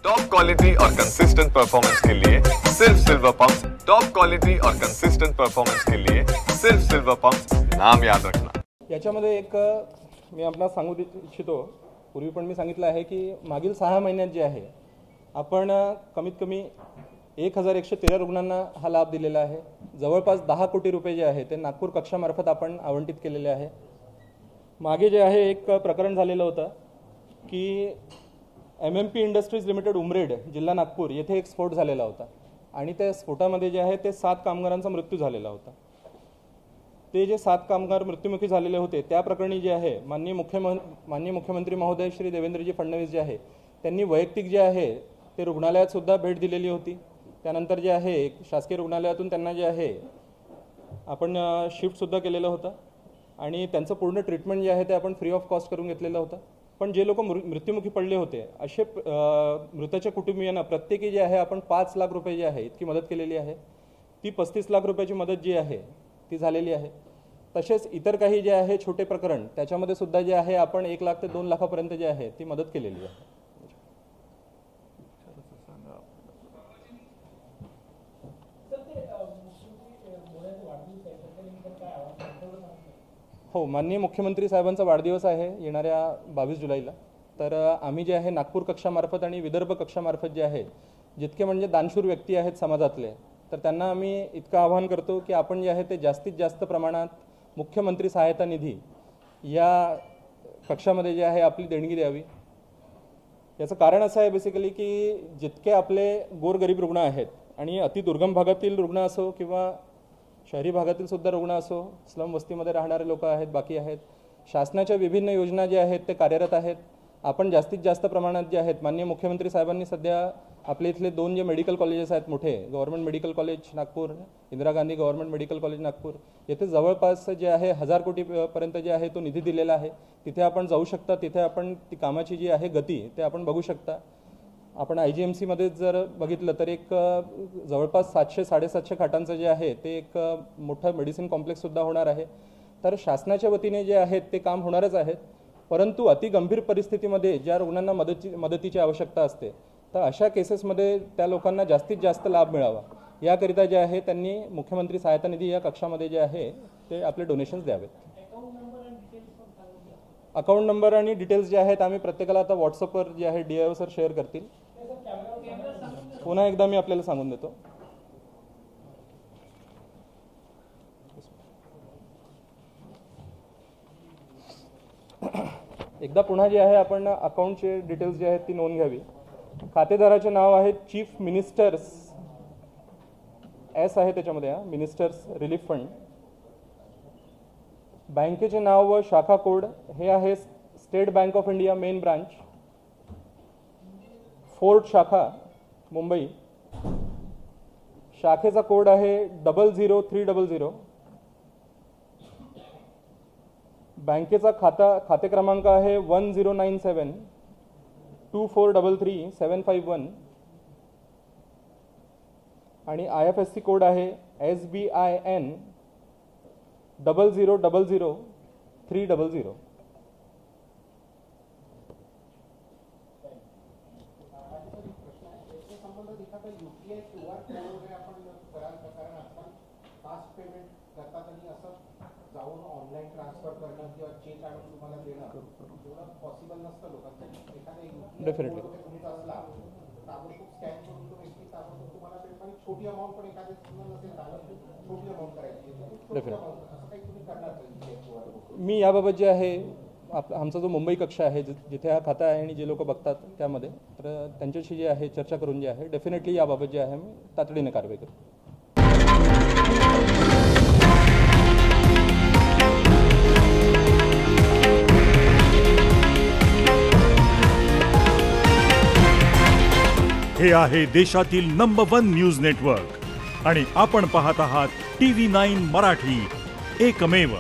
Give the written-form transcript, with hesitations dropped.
Top quality और consistent performance के लिए सिर्फ सिल्वर पंप्स। टॉप क्वालिटी और कंसिस्टेंट परफॉर्मेंस के लिए सिर्फ सिल्वर पंप्स, नाम याद रखना। याच्यामध्ये एक मी आपल्याला सांगू इच्छितो, पूर्वी पण मी सांगितलं आहे की मागील 6 महिन्यात जे आहे आपण कमीत कमी 1113 रुग्णांना हा लाभ दिलेला आहे। जवळपास 10 कोटी रुपये जे आहे ते नागपूर कक्षामार्फत आपण आवंटित केलेले आहे। मागे जे आहे एक प्रकरण झालेलं होतं की MMP इंडस्ट्रीज लिमिटेड उमरेड जिल्हा नागपूर येथे एक स्फोट झालेला होता आणि त्या स्फोटामध्ये जे आहे ते 7 कामगारांचा मृत्यू झालेला होता। ते जे 7 कामगार मृत्युमुखी झालेले होते त्या प्रकरणी जे आहे माननीय मुख्यमंत्री महोदय श्री देवेंद्रजी फडणवीस जे आहे त्यांनी वैयक्तिक जे आहे ते रुग्णालयात सुद्धा भेट दिलेली होती। त्यानंतर जे आहे शासकीय रुग्णालयातून त्यांना जे आहे आपण शिफ्ट सुद्धा केलेलं होतं आणि त्यांचं पूर्ण ट्रीटमेंट जे आहे ते आपण फ्री ऑफ कॉस्ट करून घेतलेलं होतं। पण जे लोक मृत्युमुखी पडले होते असे मृताच्या कुटुंबियांना प्रत्येकी जे आहे आपण 5 लाख रुपये जे आहे इतकी मदत केलेली आहे। ती 35 लाख रुपयाची मदत जी आहे ती झालेली आहे। तसेच इतर काही जे आहे छोटे प्रकरण त्याच्यामध्ये सुद्धा जे आहे आपण 1 लाख ते 2 लाखापर्यंत जे आहे ती मदत केलेली आहे। हो, माननीय मुख्यमंत्री साहेबांचा वाढदिवस आहे येणाऱ्या 22 जुलैला। तर आम्ही जे आहे नागपूर कक्षामार्फत आणि विदर्भ कक्षामार्फत जे आहे जितके म्हणजे दानशूर व्यक्ती आहेत समाजातले तर त्यांना आम्ही इतकं आवाहन करतो की आपण जे आहे ते जास्तीत जास्त प्रमाणात मुख्यमंत्री सहायता निधी या कक्षामध्ये जे आहे आपली देणगी द्यावी। याचं कारण असं आहे बेसिकली की जितके आपले गोरगरीब रुग्ण आहेत आणि अतिदुर्गम भागातील रुग्ण असो किंवा शहरी भागातील सुद्धा रुग्ण असो, स्लम वस्तीमध्ये राहणारे लोक आहेत, बाकी आहेत, शासनाच्या विभिन्न योजना ज्या आहेत ते कार्यरत आहेत। आपण जास्तीत जास्त प्रमाणात जे आहेत माननीय मुख्यमंत्री साहेबांनी सध्या आपले इथले 2 जे मेडिकल कॉलेजेस आहेत मोठे, government medical college Nagpur, Indira Gandhi government medical college Nagpur, येथे जवळपास जे आहे 1000 कोटी पर्यंत जे आहे तो निधी दिलेला आहे। तिथे आपण जाऊ शकता, तिथे आपण ती कामाची जी आहे गती ते आपण बघू शकता। आपण IGMC मध्ये जर बघितलं तर एक जवळपास 700-750 खाटांचं जे आहे ते एक मोठं मेडिसिन कॉम्प्लेक्स सुद्धा होणार आहे। तर शासनाच्या वतीने जे आहेत ते काम होणारच आहेत, परंतु अति गंभीर परिस्थितीमध्ये ज्या रुग्णांना मदतीची आवश्यकता असते तर अशा केसेसमध्ये त्या लोकांना जास्तीत जास्त लाभ मिळावा याकरिता जे आहे त्यांनी मुख्यमंत्री सहायता निधी या कक्षामध्ये जे आहे ते आपले डोनेशन्स द्यावेत। अकाउंट नंबर आणि डिटेल्स जे आहेत आम्ही प्रत्येकाला आता व्हॉट्सअपवर जे आहे DIO सर शेअर करतील। पुन्हा एकदा मी आपल्याला सांगून देतो। एकदा पुन्हा जे आहे आपण अकाउंटचे डिटेल्स जे आहेत ती नोंद घ्यावी। खातेदाराचे नाव आहे चीफ मिनिस्टर्स S आहे त्याच्यामध्ये मिनिस्टर्स रिलीफ फंड। बँकेचे नाव व शाखा कोड हे आहे state bank of India main branch, fort शाखा मुंबई। शाखेचा कोड आहे 00300। बँकेचा खाते क्रमांक आहे 109724333751 आणि IFSC कोड आहे SBIN 0000300। ऑनलाइन ट्रान्सफर करणं किंवा चेक आणून तुम्हाला देणं एवढं पॉसिबल नसतं लोकांसाठी। एखादा डेफिनेटली तुमचा असला ताबडतोब स्कॅन करून तो व्यक्ती ताबडतोब तुम्हाला पेमेंट, छोटी अमाऊंट पण एखाद्या नसेल झालं छोटी अमाऊंट करायची डेफिनेटली असं काही तुम्ही करणार नाही। मी याबाबत जे आहे आमचा जो मुंबई कक्षा आहे जिथे हा खाता आहे आणि जे लोक बघतात त्यामध्ये तर त्यांच्याशी जे आहे चर्चा करून जे आहे डेफिनेटली याबाबत जे आहे मी तातडीने कारवाई करू। हे आहे देशातील नंबर 1 न्यूज नेटवर्क आणि आपण पाहत आहात TV9 मराठी, एकमेव।